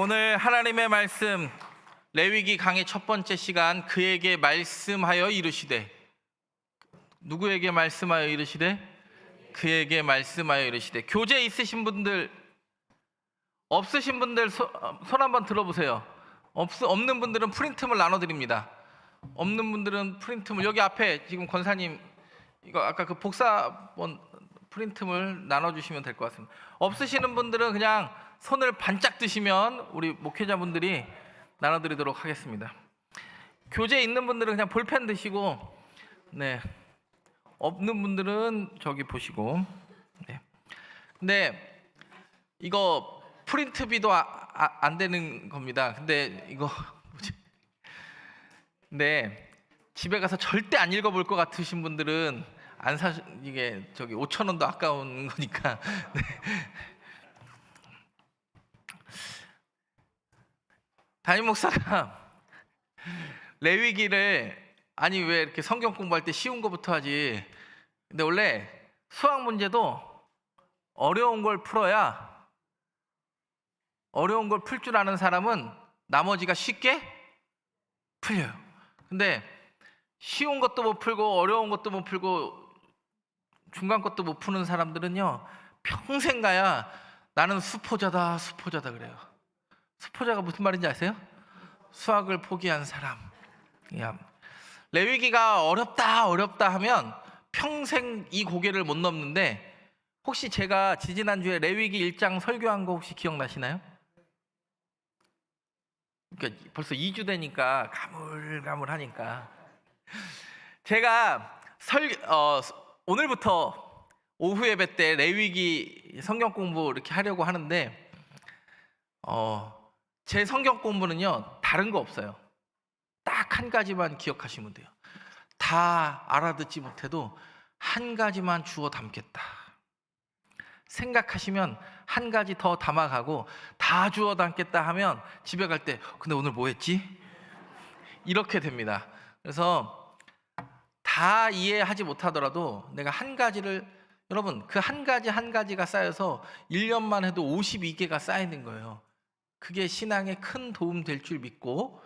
오늘 하나님의 말씀 레위기 강의 첫 번째 시간, 그에게 말씀하여 이르시되. 누구에게 말씀하여 이르시되? 그에게 말씀하여 이르시되. 교재 있으신 분들, 없으신 분들 손 한번 들어보세요. 없는 분들은 프린트물 나눠드립니다. 없는 분들은 프린트물, 여기 앞에 지금 권사님 이거 아까 그 복사본 프린트물 나눠주시면 될 것 같습니다. 없으시는 분들은 그냥 손을 반짝 드시면 우리 목회자분들이 나눠드리도록 하겠습니다. 교재 있는 분들은 그냥 볼펜 드시고, 네, 없는 분들은 저기 보시고. 네. 근데 이거 프린트비도 안 되는 겁니다. 근데 이거 네, 집에 가서 절대 안 읽어볼 것 같으신 분들은 안 이게 저기 5,000원도 아까운 거니까. 네. 담임 목사가 레위기를, 아니 왜 이렇게 성경 공부할 때 쉬운 거부터 하지? 근데 원래 수학 문제도 어려운 걸 풀어야, 어려운 걸 풀 줄 아는 사람은 나머지가 쉽게 풀려요. 근데 쉬운 것도 못 풀고 어려운 것도 못 풀고 중간 것도 못 푸는 사람들은요, 평생 가야 나는 수포자다 그래요. 수포자가 무슨 말인지 아세요? 수학을 포기한 사람. 레위기가 어렵다 하면 평생 이 고개를 못 넘는데, 혹시 제가 지지난주에 레위기 1장 설교한 거 혹시 기억나시나요? 그러니까 벌써 2주 되니까 가물가물하니까 제가 오늘부터 오후 예배 때 레위기 성경 공부 이렇게 하려고 하는데, 제 성경 공부는요 다른 거 없어요. 딱 한 가지만 기억하시면 돼요. 다 알아듣지 못해도 한 가지만 주워 담겠다 생각하시면 한 가지 더 담아가고, 다 주워 담겠다 하면 집에 갈 때 근데 오늘 뭐 했지? 이렇게 됩니다. 그래서 다 이해하지 못하더라도 내가 한 가지를, 여러분 그 한 가지가 쌓여서 1년만 해도 52개가 쌓이는 거예요. 그게 신앙에 큰 도움 될 줄 믿고,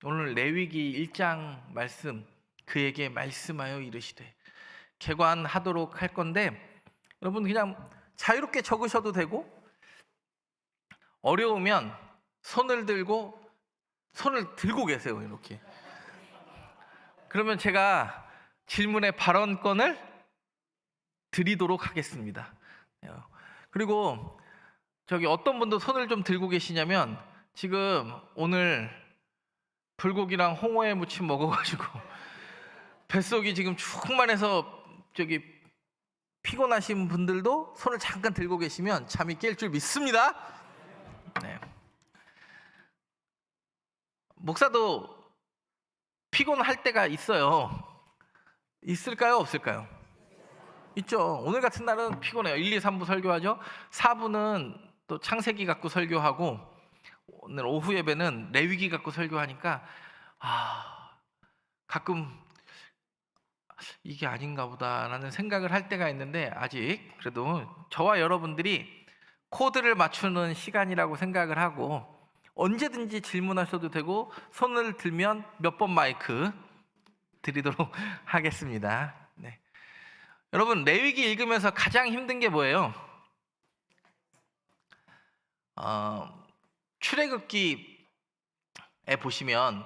오늘 레위기 1장 말씀, 그에게 말씀하여 이르시되 개관하도록 할 건데, 여러분 그냥 자유롭게 적으셔도 되고, 어려우면 손을 들고 계세요. 이렇게. 그러면 제가 질문의 발언권을 드리도록 하겠습니다. 그리고 저기 어떤 분도 손을 좀 들고 계시냐면, 지금 오늘 불고기랑 홍어에 무침 먹어가지고 뱃속이 지금 충만해서 저기 피곤하신 분들도 손을 잠깐 들고 계시면 잠이 깰 줄 믿습니다. 네. 목사도 피곤할 때가 있어요. 있을까요? 없을까요? 있죠. 오늘 같은 날은 피곤해요. 1, 2, 3부 설교하죠. 4부는 또 창세기 갖고 설교하고, 오늘 오후 예배는 레위기 갖고 설교하니까 가끔 이게 아닌가 보다라는 생각을 할 때가 있는데, 아직 그래도 저와 여러분들이 코드를 맞추는 시간이라고 생각을 하고, 언제든지 질문하셔도 되고, 손을 들면 몇 번 마이크 드리도록 하겠습니다. 네. 여러분 레위기 읽으면서 가장 힘든 게 뭐예요? 출애굽기에 보시면,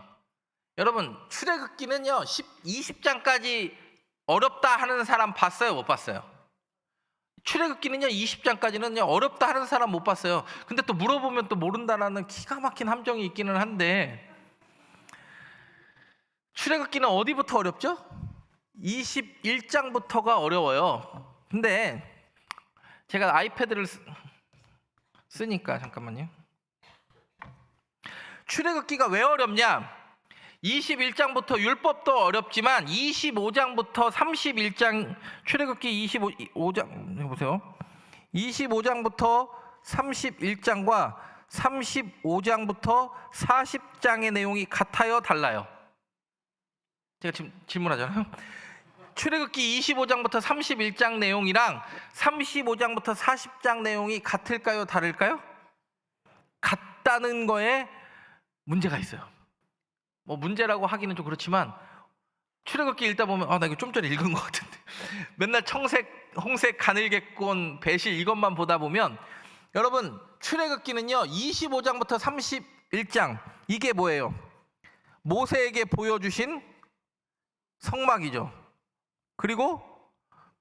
여러분 출애굽기는요 20장까지 어렵다 하는 사람 봤어요? 못 봤어요? 출애굽기는요 20장까지는요 어렵다 하는 사람 못 봤어요. 근데 또 물어보면 또 모른다라는 기가 막힌 함정이 있기는 한데, 출애굽기는 어디부터 어렵죠? 21장부터가 어려워요. 근데 제가 아이패드를 쓰니까 잠깐만요. 출애굽기가 왜 어렵냐? 21장부터 율법도 어렵지만 25장부터 31장, 출애굽기 25장 해보세요. 25장부터 31장과 35장부터 40장의 내용이 같아요, 달라요? 제가 지금 질문하잖아요. 출애굽기 25장부터 31장 내용이랑 35장부터 40장 내용이 같을까요, 다를까요? 같다는 거에 문제가 있어요. 뭐 문제라고 하기는 좀 그렇지만 출애굽기 읽다 보면 나 이거 좀 전에 읽은 것 같은데 맨날 청색, 홍색, 가늘게꼰, 배실 이것만 보다 보면 여러분 출애굽기는요 25장부터 31장 이게 뭐예요? 모세에게 보여주신 성막이죠. 그리고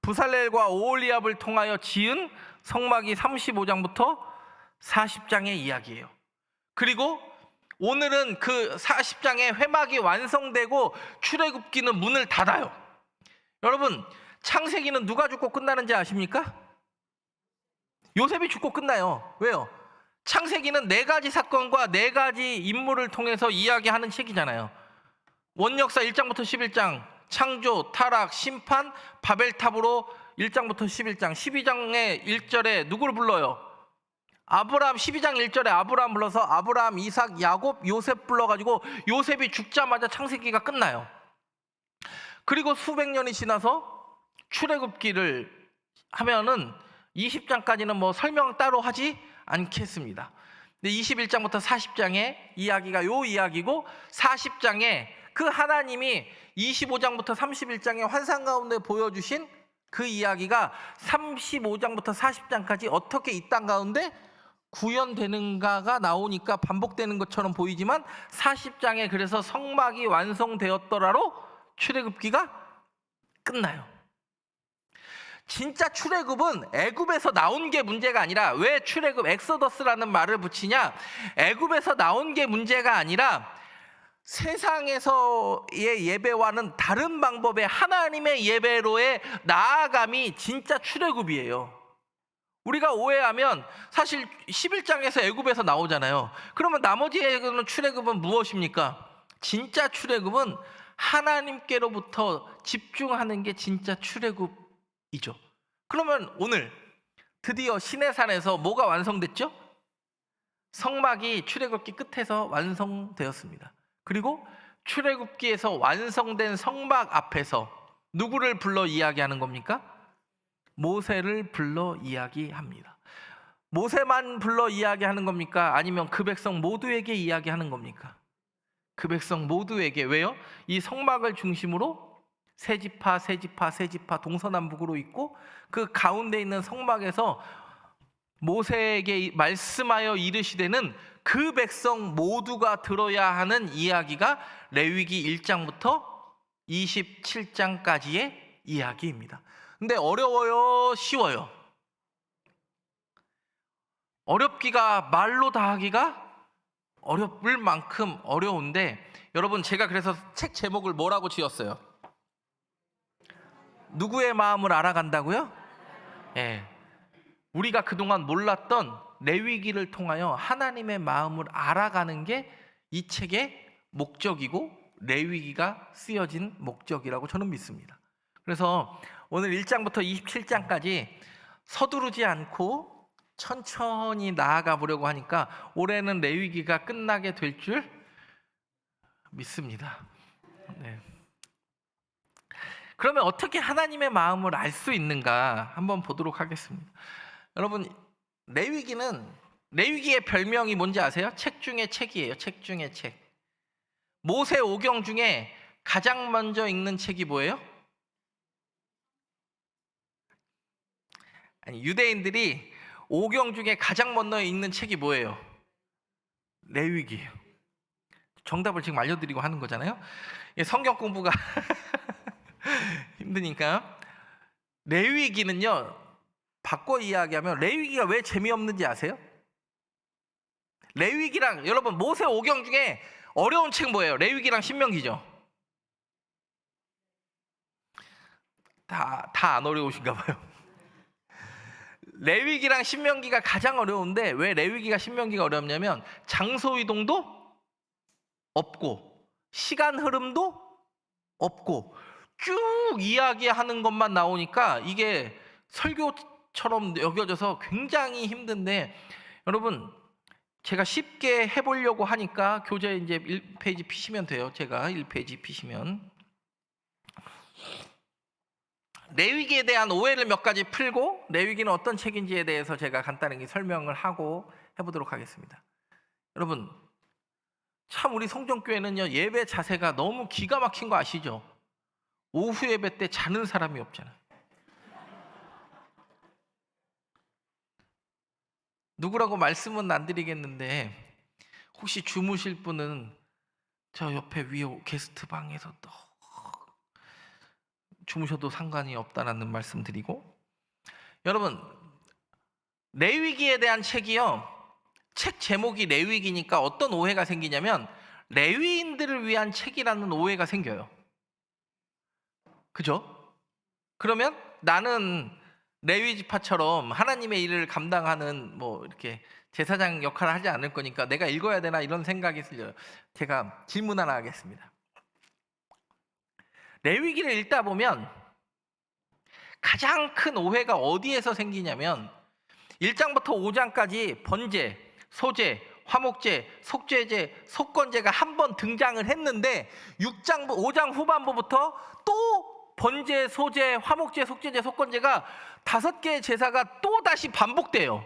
부살렐과 오홀리압을 통하여 지은 성막이 35장부터 40장의 이야기예요. 그리고 오늘은 그 40장의 회막이 완성되고 출애굽기는 문을 닫아요. 여러분 창세기는 누가 죽고 끝나는지 아십니까? 요셉이 죽고 끝나요. 왜요? 창세기는 4가지 사건과 4가지 인물을 통해서 이야기하는 책이잖아요. 원역사 1장부터 11장 창조, 타락, 심판, 바벨탑으로 1장부터 11장 12장의 1절에 누구를 불러요? 아브라함. 12장 1절에 아브라함 불러서 아브라함, 이삭, 야곱, 요셉 불러가지고 요셉이 죽자마자 창세기가 끝나요. 그리고 수백 년이 지나서 출애굽기를 하면은 20장까지는 뭐 설명 따로 하지 않겠습니다. 근데 21장부터 40장의 이야기가 요 이야기고 40장에 그 하나님이 25장부터 31장의 환상 가운데 보여주신 그 이야기가 35장부터 40장까지 어떻게 이 땅 가운데 구현되는가가 나오니까 반복되는 것처럼 보이지만 40장에 그래서 성막이 완성되었더라로 출애굽기가 끝나요. 진짜 출애굽은 애굽에서 나온 게 문제가 아니라, 왜 출애굽 엑소더스라는 말을 붙이냐, 애굽에서 나온 게 문제가 아니라 세상에서의 예배와는 다른 방법의 하나님의 예배로의 나아감이 진짜 출애굽이에요. 우리가 오해하면 사실 11장에서 애굽에서 나오잖아요. 그러면 나머지의 출애굽은 무엇입니까? 진짜 출애굽은 하나님께로부터 집중하는 게 진짜 출애굽이죠. 그러면 오늘 드디어 시내산에서 뭐가 완성됐죠? 성막이 출애굽기 끝에서 완성되었습니다. 그리고 출애굽기에서 완성된 성막 앞에서 누구를 불러 이야기하는 겁니까? 모세를 불러 이야기합니다. 모세만 불러 이야기하는 겁니까? 아니면 그 백성 모두에게 이야기하는 겁니까? 그 백성 모두에게. 왜요? 이 성막을 중심으로 세 지파 동서남북으로 있고 그 가운데 있는 성막에서 모세에게 말씀하여 이르시되는 그 백성 모두가 들어야 하는 이야기가 레위기 1장부터 27장까지의 이야기입니다. 근데 어려워요? 쉬워요? 어렵기가, 말로 다 하기가 어려울 만큼 어려운데, 여러분 제가 그래서 책 제목을 뭐라고 지었어요? 누구의 마음을 알아간다고요? 예. 우리가 그동안 몰랐던 레위기를 통하여 하나님의 마음을 알아가는 게 이 책의 목적이고 레위기가 쓰여진 목적이라고 저는 믿습니다. 그래서 오늘 1장부터 27장까지 서두르지 않고 천천히 나아가 보려고 하니까 올해는 레위기가 끝나게 될 줄 믿습니다. 네. 그러면 어떻게 하나님의 마음을 알 수 있는가 한번 보도록 하겠습니다. 여러분, 레위기의 별명이 뭔지 아세요? 책 중에 책이에요. 책 중에 책. 모세 오경 중에 가장 먼저 읽는 책이 뭐예요? 아니, 유대인들이 오경 중에 가장 먼저 읽는 책이 뭐예요? 레위기예요. 정답을 지금 알려드리고 하는 거잖아요. 성경 공부가 힘드니까. 레위기는요, 바꿔 이야기하면 레위기가 왜 재미없는지 아세요? 레위기랑, 여러분 모세 오경 중에 어려운 책 뭐예요? 레위기랑 신명기죠. 다 안 어려우신가 봐요. 레위기랑 신명기가 가장 어려운데, 왜 레위기가 신명기가 어렵냐면 장소 이동도 없고 시간 흐름도 없고 쭉 이야기하는 것만 나오니까 이게 설교처럼 여겨져서 굉장히 힘든데, 여러분 제가 쉽게 해보려고 하니까 교재 이제 1페이지 피시면 돼요. 제가 1페이지 피시면 레위기에 대한 오해를 몇 가지 풀고 레위기는 어떤 책인지에 대해서 제가 간단하게 설명을 하고 해보도록 하겠습니다. 여러분, 참 우리 성전교회는요, 예배 자세가 너무 기가 막힌 거 아시죠? 오후 예배 때 자는 사람이 없잖아요. 누구라고 말씀은 안 드리겠는데 혹시 주무실 분은 저 옆에 위에 게스트 방에서 또 주무셔도 상관이 없다라는 말씀 드리고, 여러분, 레위기에 대한 책이요, 책 제목이 레위기니까 어떤 오해가 생기냐면 레위인들을 위한 책이라는 오해가 생겨요. 그죠? 그러면 나는 레위 지파처럼 하나님의 일을 감당하는 뭐 이렇게 제사장 역할을 하지 않을 거니까 내가 읽어야 되나 이런 생각이 들려요. 제가 질문 하나 하겠습니다. 레위기를 읽다 보면 가장 큰 오해가 어디에서 생기냐면 1장부터 5장까지 번제, 소제, 화목제, 속죄제, 속건제가 한 번 등장을 했는데 5장 후반부부터 또 번제, 소제, 화목제, 속죄제, 속건제가 5개의 제사가 또 다시 반복돼요.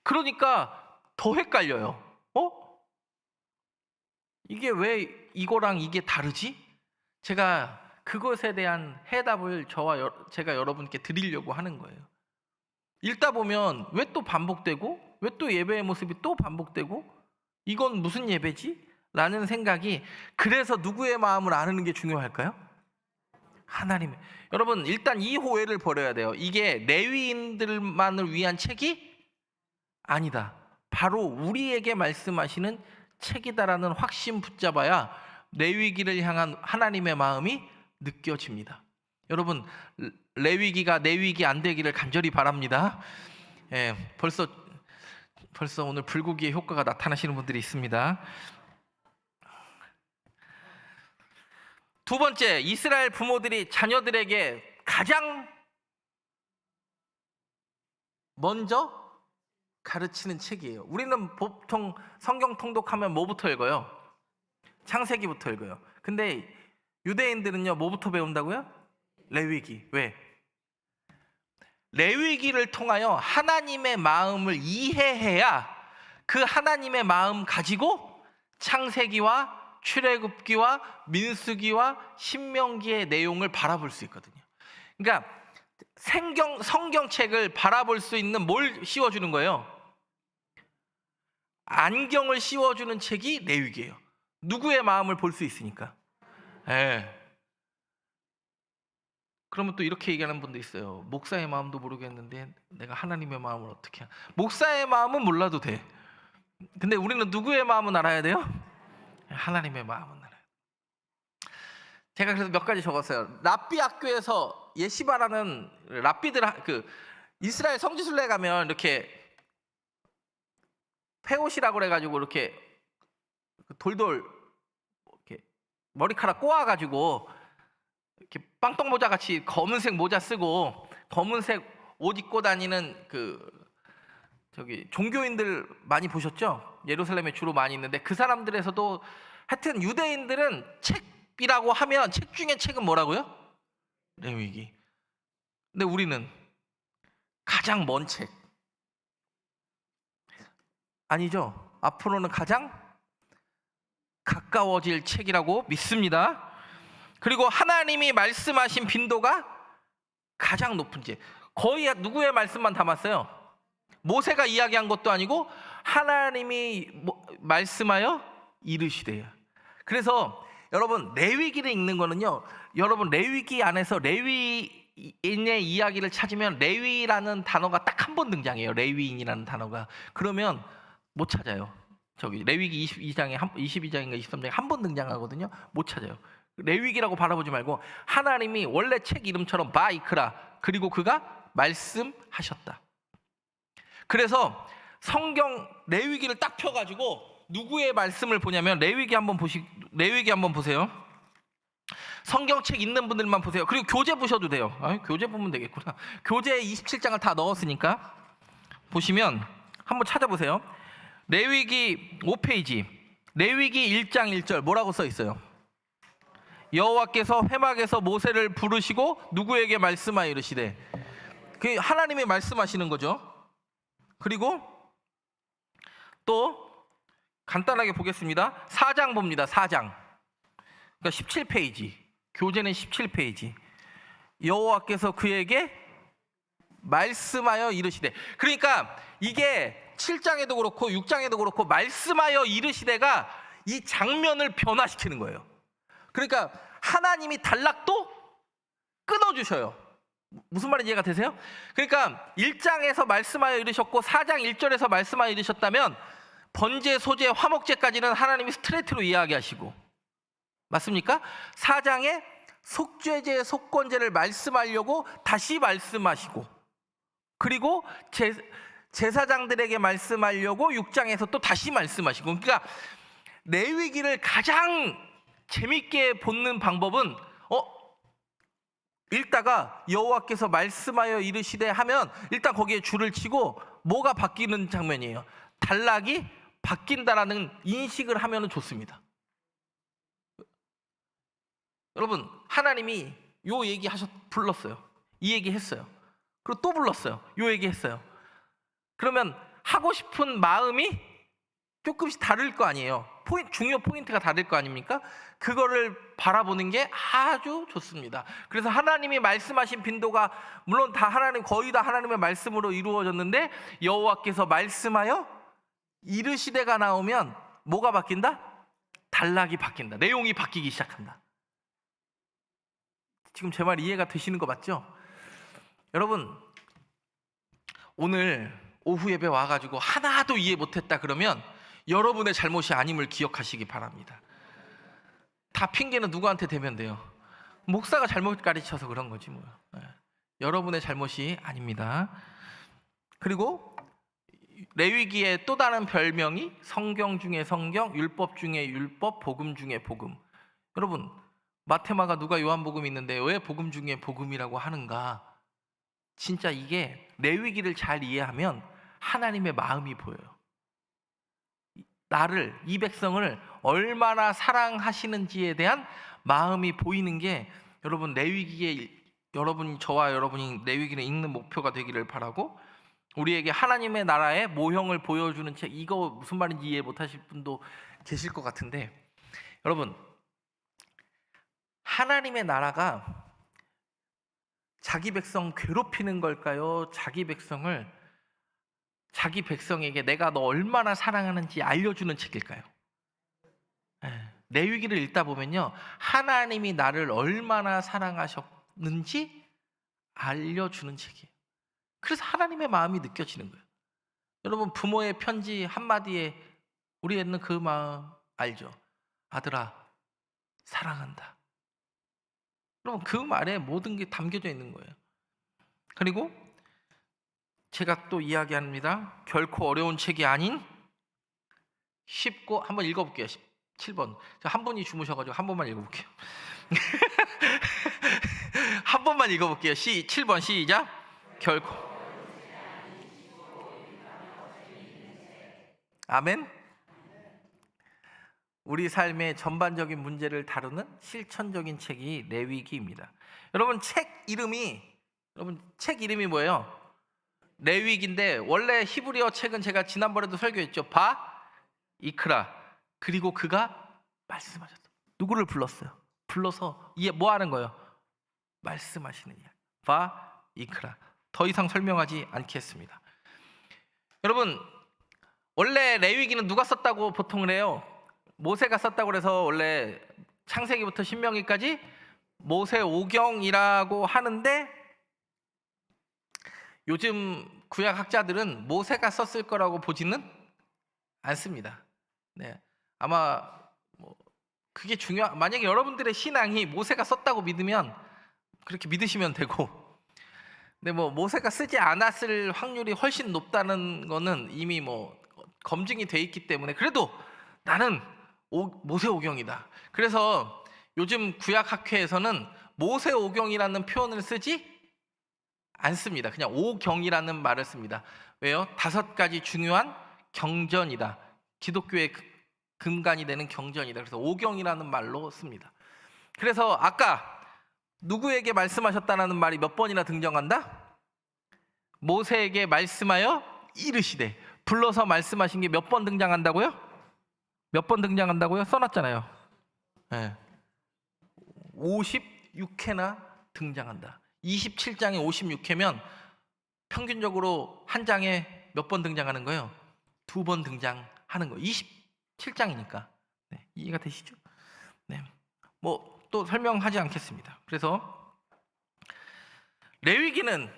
그러니까 더 헷갈려요. 이게 왜 이거랑 이게 다르지? 제가 그것에 대한 해답을 제가 여러분께 드리려고 하는 거예요. 읽다 보면 왜 또 반복되고, 왜 또 예배의 모습이 또 반복되고, 이건 무슨 예배지? 라는 생각이, 그래서 누구의 마음을 아는 게 중요할까요? 하나님의. 여러분, 일단 이 오해를 버려야 돼요. 이게 레위인들만을 위한 책이 아니다. 바로 우리에게 말씀하시는 책이다라는 확신 붙잡아야 레위기를 향한 하나님의 마음이 느껴집니다. 여러분, 레위기가 내위기 안 되기를 간절히 바랍니다. 벌써 오늘 불고기의 효과가 나타나시는 분들이 있습니다. 두 번째, 이스라엘 부모들이 자녀들에게 가장 먼저 가르치는 책이에요. 우리는 보통 성경 통독하면 뭐부터 읽어요? 창세기부터 읽어요. 근데 유대인들은요, 뭐부터 배운다고요? 레위기. 왜? 레위기를 통하여 하나님의 마음을 이해해야 그 하나님의 마음 가지고 창세기와 출애굽기와 민수기와 신명기의 내용을 바라볼 수 있거든요. 그러니까 성경책을 바라볼 수 있는 뭘 씌워주는 거예요? 안경을 씌워주는 책이 레위기예요. 누구의 마음을 볼 수 있으니까. 그러면 또 이렇게 얘기하는 분도 있어요. 목사의 마음도 모르겠는데 내가 하나님의 마음을 어떻게 목사의 마음은 몰라도 돼. 근데 우리는 누구의 마음은 알아야 돼요? 하나님의 마음은 알아요. 제가 그래서 몇 가지 적었어요. 랍비 학교에서 예시바라는 랍비들, 이스라엘 성지순례 가면 이렇게 페옷이라고 그래가지고 이렇게 돌돌 이렇게 머리카락 꼬아가지고 이렇게 빵떡 모자 같이 검은색 모자 쓰고 검은색 옷 입고 다니는 종교인들 많이 보셨죠? 예루살렘에 주로 많이 있는데 그 사람들에서도 하여튼 유대인들은 책이라고 하면 책 중에 책은 뭐라고요? 레위기. 근데 우리는 가장 먼 책 아니죠? 앞으로는 가장 가까워질 책이라고 믿습니다. 그리고 하나님이 말씀하신 빈도가 가장 높은 책. 거의 누구의 말씀만 담았어요? 모세가 이야기한 것도 아니고 하나님이 말씀하여 이르시되요. 그래서 여러분, 레위기를 읽는 거는요, 여러분 레위기 안에서 레위인의 이야기를 찾으면 레위라는 단어가 딱 한 번 등장해요. 레위인이라는 단어가. 그러면 못 찾아요. 레위기 22장인가 23장에 한 번 등장하거든요. 못 찾아요. 레위기라고 바라보지 말고 하나님이 원래 책 이름처럼 바이크라, 그리고 그가 말씀하셨다. 그래서 성경 레위기를 딱 펴가지고 누구의 말씀을 보냐면 레위기 한번 보세요. 성경책 있는 분들만 보세요. 그리고 교재 보셔도 돼요. 교재 보면 되겠구나. 교재에 27장을 다 넣었으니까 보시면 한번 찾아보세요. 레위기 5페이지 레위기 1장 1절 뭐라고 써 있어요? 여호와께서 회막에서 모세를 부르시고 누구에게 말씀하여 이르시되, 그 하나님이 말씀하시는 거죠. 그리고 또 간단하게 보겠습니다. 4장 봅니다. 4장. 그러니까 17페이지. 교재는 17페이지. 여호와께서 그에게 말씀하여 이르시되. 그러니까 이게 7장에도 그렇고 6장에도 그렇고 말씀하여 이르시되가 이 장면을 변화시키는 거예요. 그러니까 하나님이 단락도 끊어주셔요. 무슨 말인지 이해가 되세요? 그러니까 1장에서 말씀하여 이르셨고 4장 1절에서 말씀하여 이르셨다면 번제, 소제, 화목제까지는 하나님이 스트레이트로 이야기하시고, 맞습니까? 4장에 속죄제, 속건제를 말씀하려고 다시 말씀하시고, 그리고 제사장들에게 말씀하려고 6장에서 또 다시 말씀하시고. 그러니까 레위기를 가장 재밌게 보는 방법은 읽다가 여호와께서 말씀하여 이르시되 하면 일단 거기에 줄을 치고 뭐가 바뀌는 장면이에요. 단락이 바뀐다라는 인식을 하면 좋습니다. 여러분, 하나님이 요 얘기 불렀어요. 이 얘기 했어요. 그리고 또 불렀어요. 요 얘기 했어요. 그러면 하고 싶은 마음이 조금씩 다를 거 아니에요. 중요 포인트가 다를 거 아닙니까? 그거를 바라보는 게 아주 좋습니다. 그래서 하나님이 말씀하신 빈도가 물론 거의 다 하나님의 말씀으로 이루어졌는데, 여호와께서 말씀하여 이르시되가 나오면 뭐가 바뀐다? 단락이 바뀐다. 내용이 바뀌기 시작한다. 지금 제 말 이해가 되시는 거 맞죠? 여러분, 오늘 오후 예배 와가지고 하나도 이해 못했다 그러면 여러분의 잘못이 아님을 기억하시기 바랍니다. 다 핑계는 누구한테 대면 돼요? 목사가 잘못 가르쳐서 그런 거지 뭐. 여러분의 잘못이 아닙니다. 그리고 레위기의 또 다른 별명이 성경 중에 성경, 율법 중에 율법, 복음 중에 복음. 여러분, 마테마가 누가 요한복음이 있는데 왜 복음 중에 복음이라고 하는가? 진짜 이게 레위기를 잘 이해하면 하나님의 마음이 보여요. 나를, 이 백성을 얼마나 사랑하시는지에 대한 마음이 보이는 게 여러분, 저와 여러분이 레위기를 읽는 목표가 되기를 바라고, 우리에게 하나님의 나라의 모형을 보여주는 책, 이거 무슨 말인지 이해 못하실 분도 계실 것 같은데, 여러분, 하나님의 나라가 자기 백성 괴롭히는 걸까요? 자기 백성에게 내가 너 얼마나 사랑하는지 알려주는 책일까요? 레위기를 읽다 보면요, 하나님이 나를 얼마나 사랑하셨는지 알려주는 책이에요. 그래서 하나님의 마음이 느껴지는 거예요. 여러분, 부모의 편지 한마디에 우리 애는 그 마음 알죠? 아들아, 사랑한다. 여러분, 그 말에 모든 게 담겨져 있는 거예요. 그리고 제가 또 이야기합니다. 결코 어려운 책이 아닌 쉽고, 한번 읽어볼게요. 7번. 한 분이 주무셔가지고 한 번만 읽어볼게요. 한 번만 읽어볼게요. 7번 시작. 결코. 아멘. 우리 삶의 전반적인 문제를 다루는 실천적인 책이 레위기입니다. 여러분, 책 이름이 뭐예요? 레위기인데, 원래 히브리어 책은 제가 지난번에도 설교했죠. 이크라. 그리고 그가 말씀하셨어요. 누구를 불렀어요? 불러서 뭐 하는 거예요? 말씀하시는 이야기. 이크라. 더 이상 설명하지 않겠습니다. 여러분, 원래 레위기는 누가 썼다고 보통을 해요? 모세가 썼다고 그래서 원래 창세기부터 신명기까지 모세 오경이라고 하는데, 요즘 구약학자들은 모세가 썼을 거라고 보지는 않습니다. 아마 그게 만약에 여러분들의 신앙이 모세가 썼다고 믿으면 그렇게 믿으시면 되고, 근데 모세가 쓰지 않았을 확률이 훨씬 높다는 거는 이미 검증이 돼 있기 때문에, 그래도 나는 모세 오경이다. 그래서 요즘 구약학회에서는 모세 오경이라는 표현을 쓰지 않습니다. 그냥 오경이라는 말을 씁니다. 왜요? 5가지 중요한 경전이다. 기독교의 근간이 되는 경전이다. 그래서 오경이라는 말로 씁니다. 그래서 아까 누구에게 말씀하셨다는 말이 몇 번이나 등장한다? 모세에게 말씀하여 이르시되. 불러서 말씀하신 게 몇 번 등장한다고요? 몇 번 등장한다고요? 써놨잖아요. 네. 56회나 등장한다. 27장에 56회면 평균적으로 한 장에 몇 번 등장하는 거예요? 2번 등장하는 거예요. 27장이니까. 네, 이해가 되시죠? 네. 뭐 또 설명하지 않겠습니다. 그래서 레위기는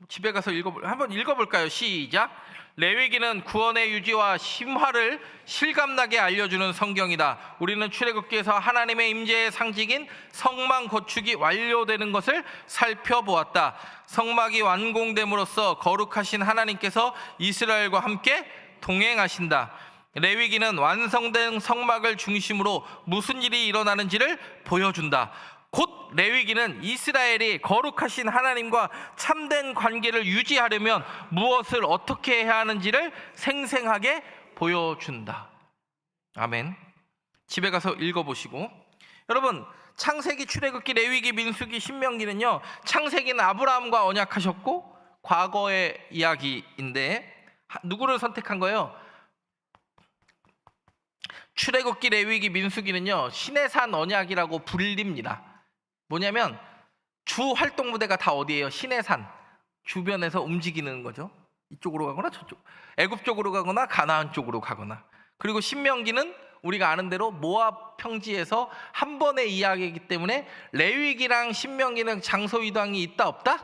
집에 가서 한번 읽어볼까요? 시작. 레위기는 구원의 유지와 심화를 실감나게 알려주는 성경이다. 우리는 출애굽기에서 하나님의 임재의 상징인 성막 건축이 완료되는 것을 살펴보았다. 성막이 완공됨으로써 거룩하신 하나님께서 이스라엘과 함께 동행하신다. 레위기는 완성된 성막을 중심으로 무슨 일이 일어나는지를 보여준다. 곧 레위기는 이스라엘이 거룩하신 하나님과 참된 관계를 유지하려면 무엇을 어떻게 해야 하는지를 생생하게 보여준다. 아멘. 집에 가서 읽어보시고, 여러분 창세기, 출애굽기, 레위기, 민수기, 신명기는요, 창세기는 아브라함과 언약하셨고 과거의 이야기인데 누구를 선택한 거예요? 출애굽기, 레위기, 민수기는요 시내산 언약이라고 불립니다. 뭐냐면 주 활동 무대가 다 어디예요? 시내산 주변에서 움직이는 거죠. 이쪽으로 가거나 저쪽, 애굽 쪽으로 가거나 가나안 쪽으로 가거나. 그리고 신명기는 우리가 아는 대로 모압 평지에서 한 번의 이야기이기 때문에 레위기랑 신명기는 장소 이동이 있다 없다?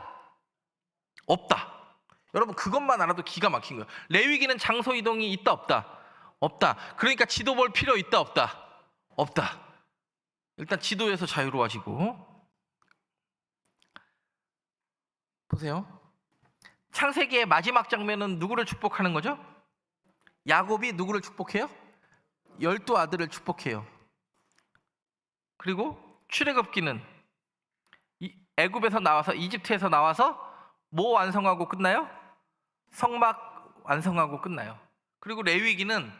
없다. 여러분 그것만 알아도 기가 막힌 거예요. 레위기는 장소 이동이 있다 없다? 없다. 그러니까 지도 볼 필요 있다 없다? 없다. 일단 지도에서 자유로워지고. 보세요. 창세기의 마지막 장면은 누구를 축복하는 거죠? 야곱이 누구를 축복해요? 12아들을 축복해요. 그리고 출애굽기는 애굽에서 나와서, 이집트에서 나와서 뭐 완성하고 끝나요? 성막 완성하고 끝나요. 그리고 레위기는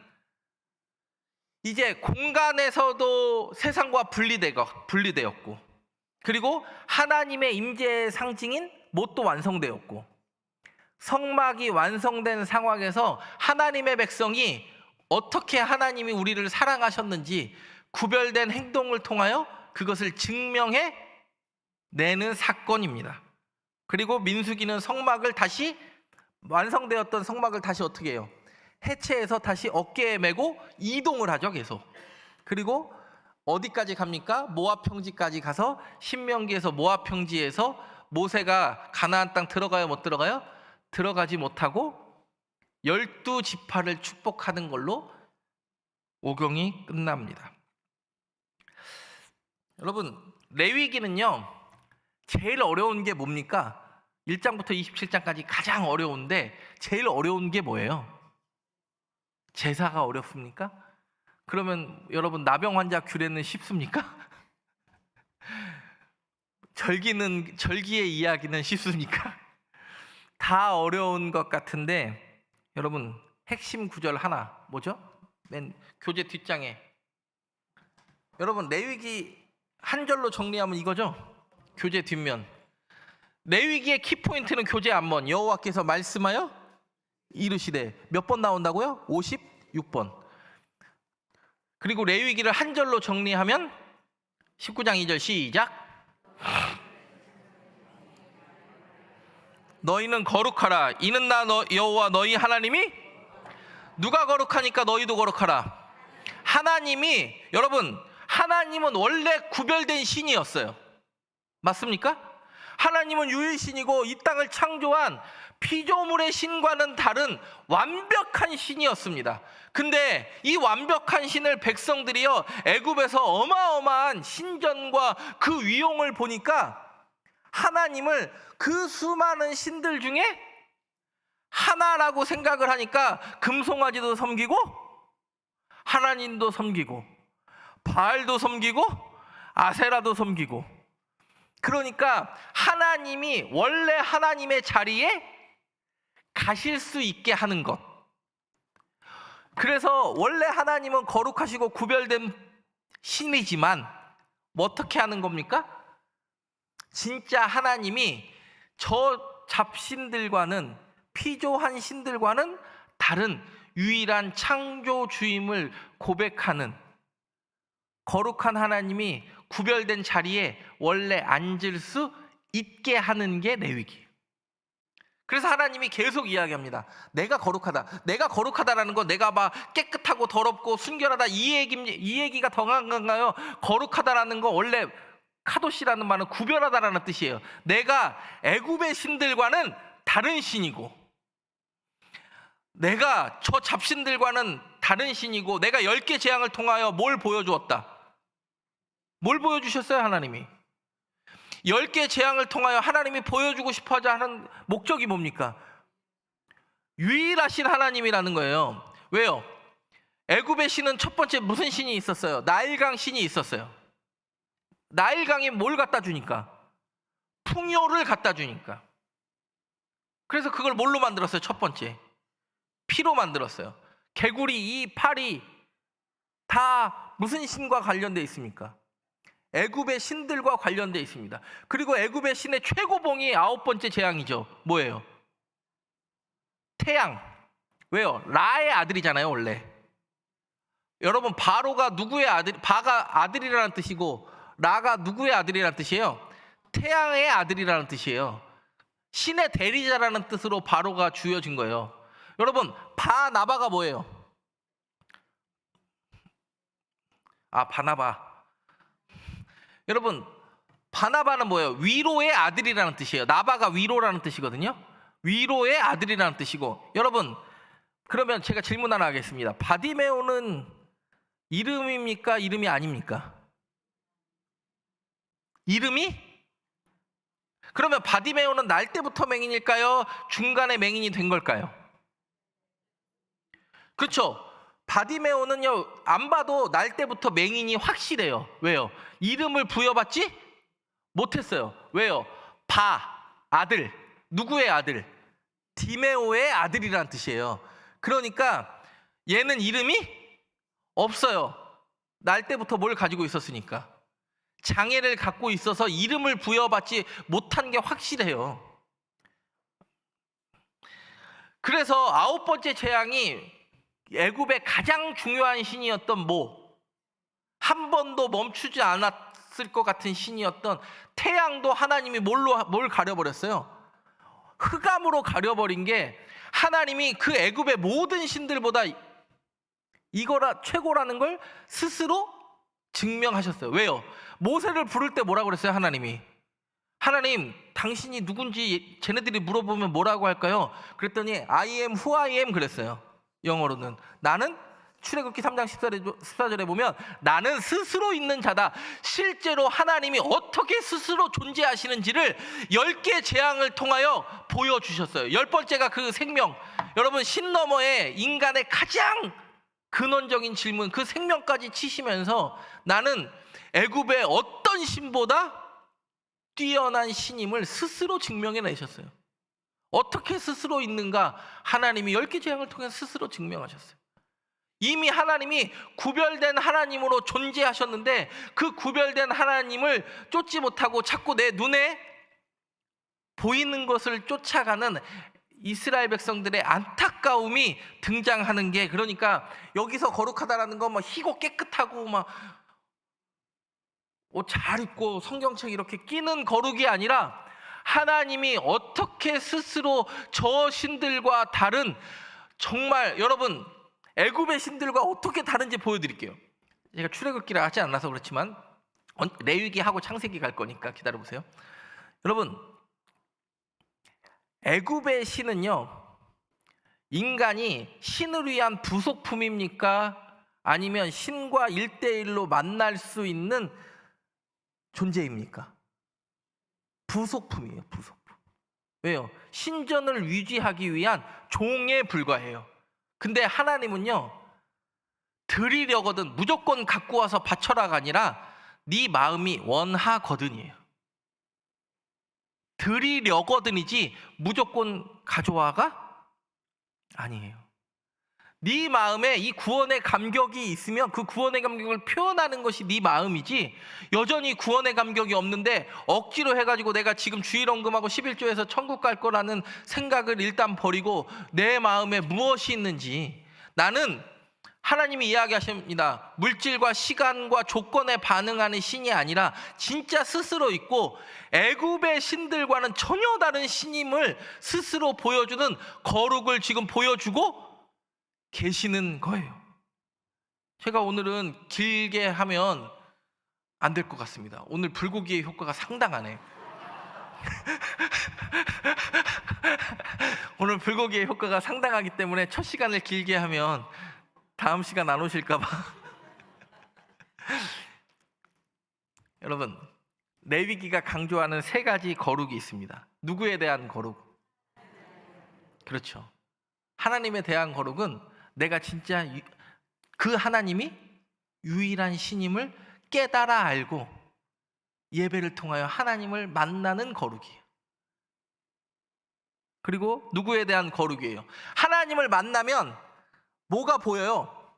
이제 공간에서도 세상과 분리되었고, 그리고 하나님의 임재의 상징인 못도 완성되었고, 성막이 완성된 상황에서 하나님의 백성이 어떻게 하나님이 우리를 사랑하셨는지 구별된 행동을 통하여 그것을 증명해 내는 사건입니다. 그리고 민수기는 성막을 다시, 완성되었던 성막을 다시 어떻게 해요? 해체해서 다시 어깨에 메고 이동을 하죠, 계속. 그리고 어디까지 갑니까? 모압 평지까지 가서 신명기에서 모압 평지에서 모세가 가나안 땅 들어가요, 못 들어가요? 들어가지 못하고 12지파를 축복하는 걸로 오경이 끝납니다. 여러분 레위기는요 제일 어려운 게 뭡니까? 1장부터 27장까지 가장 어려운데 제일 어려운 게 뭐예요? 제사가 어렵습니까? 그러면 여러분 나병 환자 규례는 쉽습니까? 절기의 이야기는 쉽습니까? 다 어려운 것 같은데 여러분 핵심 구절 하나 뭐죠? 맨 교재 뒷장에 여러분 레위기 한 절로 정리하면 이거죠? 교재 뒷면 레위기의 키포인트는 교재 앞면 여호와께서 말씀하여 이르시되 몇 번 나온다고요? 56번. 그리고 레위기를 한 절로 정리하면 19장 2절 시작. 너희는 거룩하라. 이는 나 여호와 너희 하나님이. 누가 거룩하니까 너희도 거룩하라. 하나님이, 여러분 하나님은 원래 구별된 신이었어요. 맞습니까? 하나님은 유일신이고 이 땅을 창조한 피조물의 신과는 다른 완벽한 신이었습니다. 근데 이 완벽한 신을 백성들이요 애굽에서 어마어마한 신전과 그 위용을 보니까 하나님을 그 수많은 신들 중에 하나라고 생각을 하니까 금송아지도 섬기고 하나님도 섬기고 바알도 섬기고 아세라도 섬기고, 그러니까 하나님이 원래 하나님의 자리에 가실 수 있게 하는 것. 그래서 원래 하나님은 거룩하시고 구별된 신이지만 뭐 어떻게 하는 겁니까? 진짜 하나님이 저 잡신들과는 피조한 신들과는 다른 유일한 창조주임을 고백하는 거룩한 하나님이 구별된 자리에 원래 앉을 수 있게 하는 게 레위기. 그래서 하나님이 계속 이야기합니다. 내가 거룩하다. 내가 거룩하다라는 건 내가 막 깨끗하고 더럽고 순결하다 이 얘기가 더 강한가요? 거룩하다라는 거 원래 카도시라는 말은 구별하다라는 뜻이에요. 내가 애굽의 신들과는 다른 신이고, 내가 저 잡신들과는 다른 신이고, 내가 10개 재앙을 통하여 뭘 보여주었다? 뭘 보여주셨어요? 하나님이 10개 재앙을 통하여 하나님이 보여주고 싶어하자 하는 목적이 뭡니까? 유일하신 하나님이라는 거예요. 왜요? 애굽의 신은 첫 번째 무슨 신이 있었어요? 나일강 신이 있었어요. 나일강이 뭘 갖다 주니까? 풍요를 갖다 주니까. 그래서 그걸 뭘로 만들었어요? 첫 번째 피로 만들었어요. 개구리, 이 파리 다 무슨 신과 관련되어 있습니까? 애굽의 신들과 관련되어 있습니다. 그리고 애굽의 신의 최고봉이 9번째 재앙이죠. 뭐예요? 태양. 왜요? 라의 아들이잖아요, 원래. 여러분, 바로가 누구의 아들? 바가 아들이라는 뜻이고 라가 누구의 아들이라는 뜻이에요? 태양의 아들이라는 뜻이에요. 신의 대리자라는 뜻으로 바로가 주어진 거예요. 여러분, 바나바가 뭐예요? 바나바. 여러분, 바나바는 뭐예요? 위로의 아들이라는 뜻이에요. 나바가 위로라는 뜻이거든요. 위로의 아들이라는 뜻이고, 여러분, 그러면 제가 질문 하나 하겠습니다. 바디메오는 이름입니까? 이름이 아닙니까? 이름이? 그러면 바디메오는 날 때부터 맹인일까요? 중간에 맹인이 된 걸까요? 그렇죠. 바디메오는요, 안 봐도 날 때부터 맹인이 확실해요. 왜요? 이름을 부여받지 못했어요. 왜요? 아들. 누구의 아들? 디메오의 아들이라는 뜻이에요. 그러니까 얘는 이름이 없어요. 날 때부터 뭘 가지고 있었으니까. 장애를 갖고 있어서 이름을 부여받지 못한 게 확실해요. 그래서 9번째 재앙이 애굽의 가장 중요한 신이었던 한 번도 멈추지 않았을 것 같은 신이었던 태양도 하나님이 뭘 가려버렸어요? 흑암으로 가려버린 게, 하나님이 그 애굽의 모든 신들보다 이거라 최고라는 걸 스스로 증명하셨어요. 왜요? 모세를 부를 때 뭐라고 그랬어요? 하나님, 당신이 누군지 쟤네들이 물어보면 뭐라고 할까요? 그랬더니 I am who I am 그랬어요. 영어로는 나는, 출애굽기 3장 14절에 보면 나는 스스로 있는 자다. 실제로 하나님이 어떻게 스스로 존재하시는지를 10개 재앙을 통하여 보여주셨어요. 10번째가 그 생명. 여러분, 신 너머에 인간의 가장 근원적인 질문, 그 생명까지 치시면서 나는 애굽의 어떤 신보다 뛰어난 신임을 스스로 증명해 내셨어요. 어떻게 스스로 있는가? 하나님이 10개 재앙을 통해 스스로 증명하셨어요. 이미 하나님이 구별된 하나님으로 존재하셨는데, 그 구별된 하나님을 쫓지 못하고 자꾸 내 눈에 보이는 것을 쫓아가는 이스라엘 백성들의 안타까움이 등장하는 게, 그러니까 여기서 거룩하다라는 건 희고 깨끗하고 옷 잘 입고 성경책 이렇게 끼는 거룩이 아니라, 하나님이 어떻게 스스로 저 신들과 다른, 정말 여러분 애굽의 신들과 어떻게 다른지 보여드릴게요. 제가 출애굽기를 하지 않아서 그렇지만 레위기 하고 창세기 갈 거니까 기다려보세요. 여러분, 애굽의 신은요, 인간이 신을 위한 부속품입니까? 아니면 신과 1대1로 만날 수 있는 존재입니까? 부속품이에요. 부속품. 왜요? 신전을 유지하기 위한 종에 불과해요. 근데 하나님은요, 드리려거든 무조건 갖고 와서 바쳐라가 아니라 네 마음이 원하거든이에요. 드리려거든이지 무조건 가져와가 아니에요. 네 마음에 이 구원의 감격이 있으면 그 구원의 감격을 표현하는 것이 네 마음이지, 여전히 구원의 감격이 없는데 억지로 해가지고 내가 지금 주일 헌금하고 11조에서 천국 갈 거라는 생각을 일단 버리고 내 마음에 무엇이 있는지. 나는 하나님이 이야기하십니다. 물질과 시간과 조건에 반응하는 신이 아니라 진짜 스스로 있고 애굽의 신들과는 전혀 다른 신임을 스스로 보여주는 거룩을 지금 보여주고 계시는 거예요. 제가 오늘은 길게 하면 안 될 것 같습니다. 오늘 불고기의 효과가 상당하네. 오늘 불고기의 효과가 상당하기 때문에 첫 시간을 길게 하면 다음 시간 안 오실까 봐. 여러분, 레위기가 강조하는 세 가지 거룩이 있습니다. 누구에 대한 거룩? 그렇죠. 하나님에 대한 거룩은 내가 진짜 그 하나님이 유일한 신임을 깨달아 알고 예배를 통하여 하나님을 만나는 거룩이에요. 그리고 누구에 대한 거룩이에요? 하나님을 만나면 뭐가 보여요?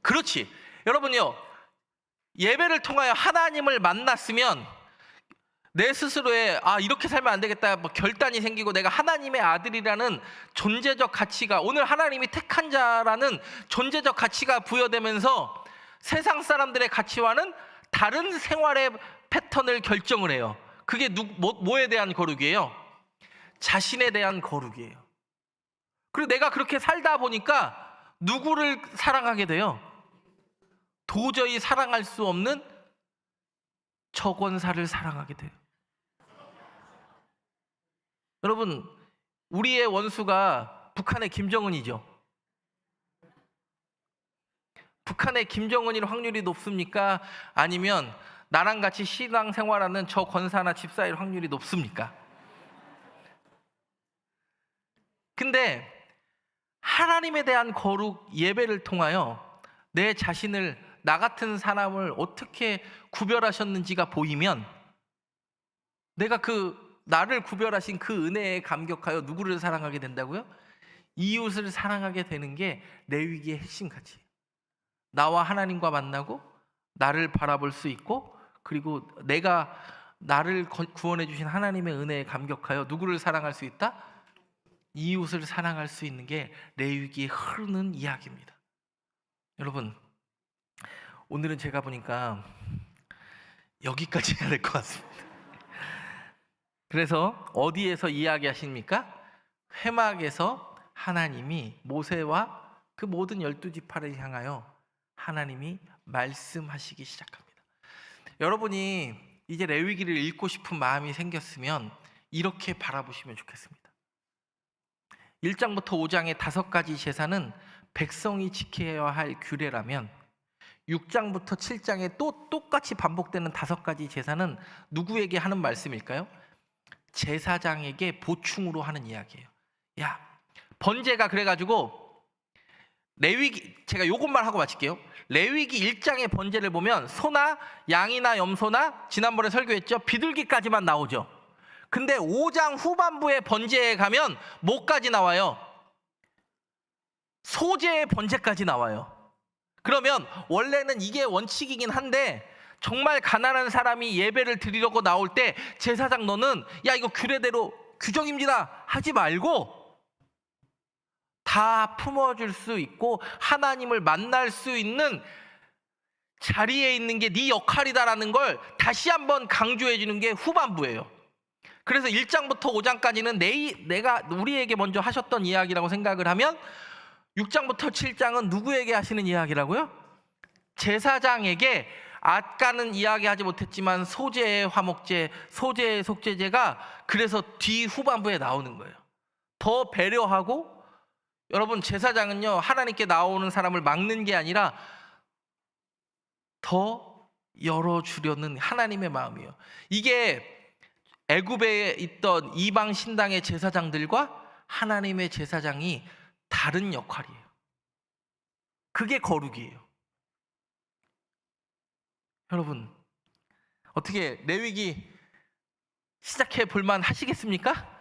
그렇지. 여러분요, 예배를 통하여 하나님을 만났으면 내 스스로의 이렇게 살면 안 되겠다 결단이 생기고 내가 하나님의 아들이라는 존재적 가치가, 오늘 하나님이 택한 자라는 존재적 가치가 부여되면서 세상 사람들의 가치와는 다른 생활의 패턴을 결정을 해요. 그게 뭐에 대한 거룩이에요? 자신에 대한 거룩이에요. 그리고 내가 그렇게 살다 보니까 누구를 사랑하게 돼요? 도저히 사랑할 수 없는 저 권사를 사랑하게 돼요. 여러분, 우리의 원수가 북한의 김정은이죠. 북한의 김정은일 확률이 높습니까? 아니면 나랑 같이 신앙 생활하는 저 권사나 집사일 확률이 높습니까? 근데 하나님에 대한 거룩 예배를 통하여 내 자신을, 나 같은 사람을 어떻게 구별하셨는지가 보이면 내가 나를 구별하신 그 은혜에 감격하여 누구를 사랑하게 된다고요? 이웃을 사랑하게 되는 게 레위기의 핵심 가치예요. 나와 하나님과 만나고 나를 바라볼 수 있고, 그리고 내가 나를 구원해 주신 하나님의 은혜에 감격하여 누구를 사랑할 수 있다? 이웃을 사랑할 수 있는 게 레위기에 흐르는 이야기입니다. 여러분, 오늘은 제가 보니까 여기까지 해야 될 것 같습니다. 그래서 어디에서 이야기하십니까? 회막에서 하나님이 모세와 그 모든 12지파를 향하여 하나님이 말씀하시기 시작합니다. 여러분이 이제 레위기를 읽고 싶은 마음이 생겼으면 이렇게 바라보시면 좋겠습니다. 1장부터 5장의 5가지 제사는 백성이 지켜야 할 규례라면 6장부터 7장에 또 똑같이 반복되는 5가지 제사는 누구에게 하는 말씀일까요? 제사장에게 보충으로 하는 이야기예요. 야, 번제가 그래가지고 레위기, 제가 요것만 하고 마칠게요. 레위기 1장의 번제를 보면 소나 양이나 염소나, 지난번에 설교했죠, 비둘기까지만 나오죠. 근데 5장 후반부의 번제에 가면 뭐까지 나와요? 소제의 번제까지 나와요. 그러면 원래는 이게 원칙이긴 한데 정말 가난한 사람이 예배를 드리려고 나올 때 제사장 너는 야 이거 규례대로 규정입니다 하지 말고 다 품어줄 수 있고 하나님을 만날 수 있는 자리에 있는 게 네 역할이다라는 걸 다시 한번 강조해 주는 게 후반부예요. 그래서 1장부터 5장까지는 내가 우리에게 먼저 하셨던 이야기라고 생각을 하면 6장부터 7장은 누구에게 하시는 이야기라고요? 제사장에게. 아까는 이야기하지 못했지만 소제의 화목제, 소제의 속죄제가 그래서 뒤 후반부에 나오는 거예요. 더 배려하고, 여러분 제사장은요 하나님께 나오는 사람을 막는 게 아니라 더 열어주려는 하나님의 마음이에요. 이게 애굽에 있던 이방 신당의 제사장들과 하나님의 제사장이 다른 역할이에요. 그게 거룩이에요. 여러분 어떻게 레위기 시작해 볼만 하시겠습니까?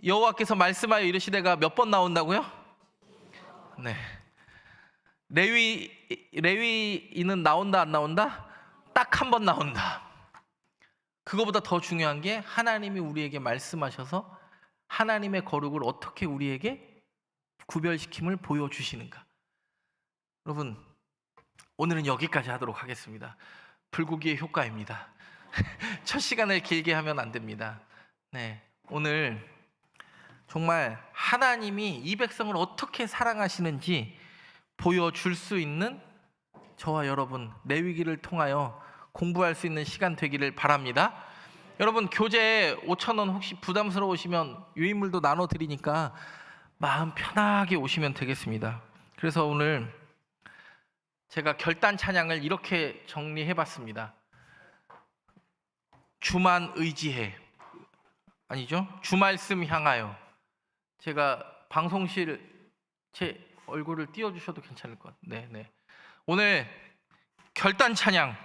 여호와께서 말씀하여 이르시되가 몇 번 나온다고요? 네. 레위인은 나온다 안 나온다? 딱 한 번 나온다. 그거보다 더 중요한 게 하나님이 우리에게 말씀하셔서 하나님의 거룩을 어떻게 우리에게 구별시킴을 보여주시는가. 여러분, 오늘은 여기까지 하도록 하겠습니다. 불고기의 효과입니다. 첫 시간을 길게 하면 안 됩니다. 네, 오늘 정말 하나님이 이 백성을 어떻게 사랑하시는지 보여줄 수 있는 저와 여러분 레위기를 통하여 공부할 수 있는 시간 되기를 바랍니다. 여러분, 교재 5,000원 혹시 부담스러우시면 유인물도 나눠드리니까 마음 편하게 오시면 되겠습니다. 그래서 오늘 제가 결단 찬양을 이렇게 정리해봤습니다. 주만 의지해, 아니죠? 주 말씀 향하여. 제가 방송실 제 얼굴을 띄워주셔도 괜찮을 것 같아요. 네. 오늘 결단 찬양,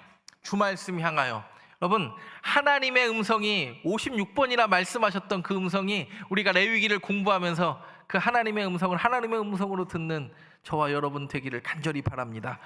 주 말씀 향하여. 여러분, 하나님의 음성이 56번이나 말씀하셨던 그 음성이 우리가 레위기를 공부하면서 그 하나님의 음성을 하나님의 음성으로 듣는 저와 여러분 되기를 간절히 바랍니다.